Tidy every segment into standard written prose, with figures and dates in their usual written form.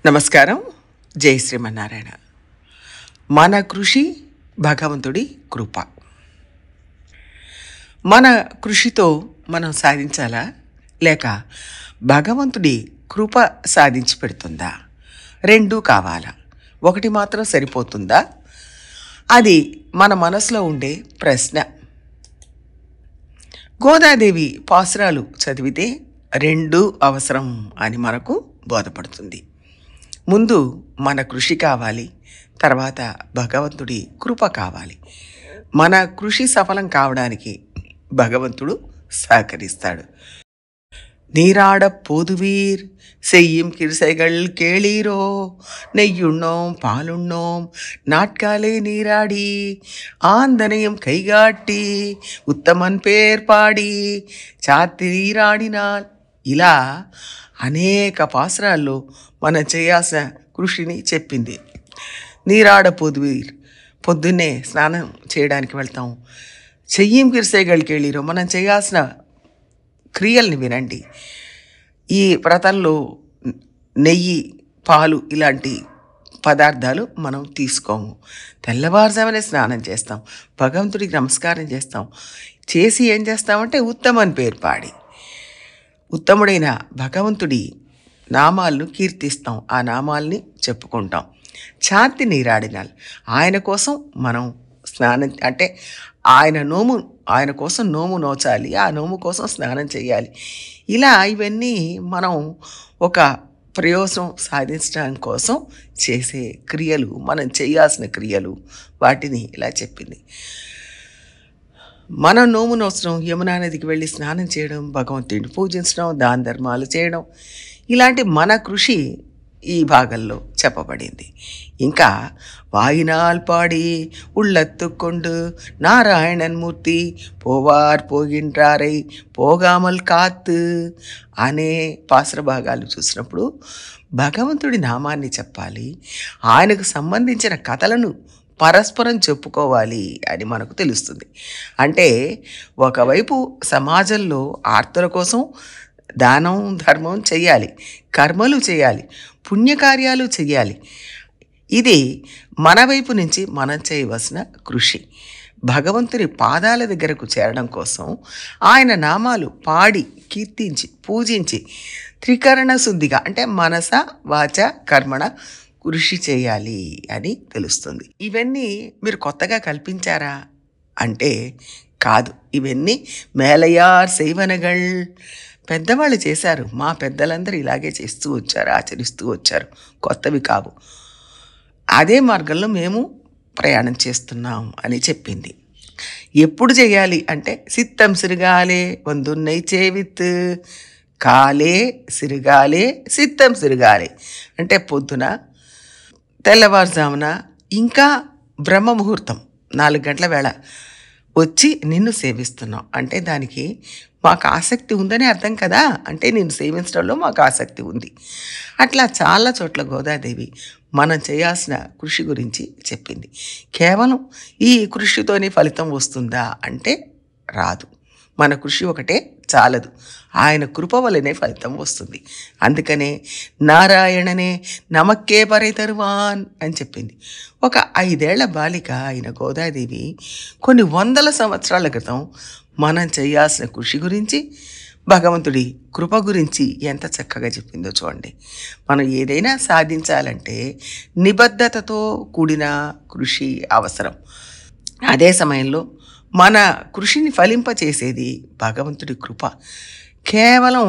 నమస్కారం. జై శ్రీమన్నారాయణ. మన కృషి భగవంతుడి కృప. మన కృషితో మనం సాధించాలా, లేక భగవంతుడి కృప సాధించి పెడుతుందా? రెండూ కావాలా? ఒకటి మాత్రం సరిపోతుందా? అది మన మనసులో ఉండే ప్రశ్న. గోదాదేవి పాసురాలు చదివితే రెండూ అవసరం అని మనకు బోధపడుతుంది. ముందు మన కృషి కావాలి, తర్వాత భగవంతుడి కృప కావాలి. మన కృషి సఫలం కావడానికి భగవంతుడు సహకరిస్తాడు. நீராட போதுவீர் செய்யும் கிருசைகள் கேளீரோ, நெய்யுண்ணோம் பாலுண்ணோம் நாட்காலே நீராடி ஆந்தனையும் கைகாட்டி ఉత్తమన్ పేర్ పాడి చాతి నీరాడినాల్. ఇలా అనేక పాసురాల్లో మనం చేయాల్సిన కృషిని చెప్పింది. నీరాడ పొద్దువీర్, పొద్దున్నే స్నానం చేయడానికి వెళ్తాం. చెయ్యం కిరిసేగలికెళ్ళిరో, మనం చేయాల్సిన క్రియల్ని వినండి. ఈ వ్రతంలో నెయ్యి, పాలు ఇలాంటి పదార్థాలు మనం తీసుకోము. తెల్లవారుజామునే స్నానం చేస్తాం, భగవంతుడికి నమస్కారం చేస్తాం. చేసి ఏం చేస్తామంటే ఉత్తమన్ పేరు పాడి, ఉత్తముడైన భగవంతుడి నామాలను కీర్తిస్తాం, ఆ నామాల్ని చెప్పుకుంటాం. ఛాతి నీరాడినాలు, ఆయన కోసం మనం స్నానం, అంటే ఆయన కోసం నోము నోచాలి, ఆ నోము కోసం స్నానం చేయాలి. ఇలా ఇవన్నీ మనం ఒక ప్రయోజనం సాధించడం కోసం చేసే క్రియలు, మనం చేయాల్సిన క్రియలు, వాటిని ఇలా చెప్పింది. మనం నోము నోచడం, యమునా నదికి వెళ్ళి స్నానం చేయడం, భగవంతుడిని పూజించడం, దాన ధర్మాలు చేయడం, ఇలాంటి మన కృషి ఈ భాగంలో చెప్పబడింది. ఇంకా వాయినాల్ పాడి ఉళ్ళత్తుకొండు నారాయణన్ మూర్తి పోవార్ పోగిండ్రారై పోగామల్ కాత్తు అనే పాసుర భాగాలు చూసినప్పుడు భగవంతుడి నామాన్ని చెప్పాలి, ఆయనకు సంబంధించిన కథలను పరస్పరం చెప్పుకోవాలి అని మనకు తెలుస్తుంది. అంటే ఒకవైపు సమాజంలో ఆర్తుల కోసం దానం ధర్మం చెయ్యాలి, కర్మలు చేయాలి, పుణ్యకార్యాలు చెయ్యాలి. ఇది మన వైపు నుంచి మనం చేయవలసిన కృషి. భగవంతుని పాదాల దగ్గరకు చేరడం కోసం ఆయన నామాలు పాడి కీర్తించి పూజించి త్రికరణ శుద్ధిగా, అంటే మనస వాచ కర్మణ కృషి చేయాలి అని తెలుస్తుంది. ఇవన్నీ మీరు కొత్తగా కల్పించారా అంటే కాదు. ఇవన్నీ మేలయార్ సేవనగల్, పెద్దవాళ్ళు చేశారు. మా పెద్దలందరూ ఇలాగే చేస్తూ వచ్చారు, ఆచరిస్తూ వచ్చారు, కొత్తవి కావు. అదే మార్గంలో మేము ప్రయాణం చేస్తున్నాం అని చెప్పింది. ఎప్పుడు చేయాలి అంటే సిత్తం సిరుగాలే వందున్నై చేవిత్, కాలే సిరుగాలే సిత్తం సిరుగాలే, అంటే పొద్దున, తెల్లవారుజామున, ఇంకా బ్రహ్మ ముహూర్తం 4 గంటల వేళ వచ్చి నిన్ను సేవిస్తున్నాం అంటే దానికి మాకు ఆసక్తి ఉందని అర్థం కదా. అంటే నిన్ను సేవించడంలో మాకు ఆసక్తి ఉంది. అట్లా చాలా చోట్ల గోదాదేవి మనం చేయాల్సిన కృషి గురించి చెప్పింది. కేవలం ఈ కృషితోనే ఫలితం వస్తుందా అంటే రాదు. మన కృషి ఒకటే చాలదు, ఆయన కృప వల్లనే ఫలితం వస్తుంది. అందుకనే నారాయణనే నమక్కే పరే తరువాన్ అని చెప్పింది. ఒక 5 ఏళ్ల బాలిక అయిన గోదాదేవి కొన్ని వందల సంవత్సరాల క్రితం మనం చేయాల్సిన కృషి గురించి, భగవంతుడి కృప గురించి ఎంత చక్కగా చెప్పిందో చూడండి. మనం ఏదైనా సాధించాలంటే నిబద్ధతతో కూడిన కృషి అవసరం. అదే సమయంలో మన కృషిని ఫలింపచేసేది భగవంతుడి కృప. కేవలం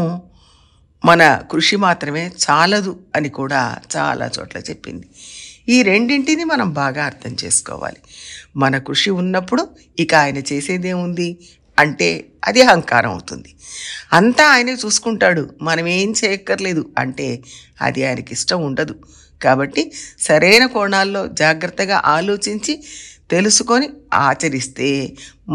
మన కృషి మాత్రమే చాలదు అని కూడా చాలా చోట్ల చెప్పింది. ఈ రెండింటిని మనం బాగా అర్థం చేసుకోవాలి. మన కృషి ఉన్నప్పుడు ఇక ఆయన చేసేదేముంది అంటే అది అహంకారం అవుతుంది. అంతా ఆయనే చూసుకుంటాడు, మనం ఏం చేయక్కర్లేదు అంటే అది ఆయనకి ఇష్టం ఉండదు. కాబట్టి సరైన కోణాల్లో జాగ్రత్తగా ఆలోచించి తెలుసుకొని ఆచరిస్తే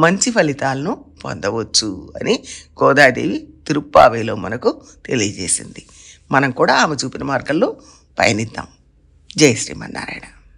మంచి ఫలితాలను పొందవచ్చు అని గోదాదేవి తిరుప్పావేలో మనకు తెలియజేసింది. మనం కూడా ఆమె చూపిన మార్గంలో పయనిద్దాం. జై శ్రీమన్నారాయణ.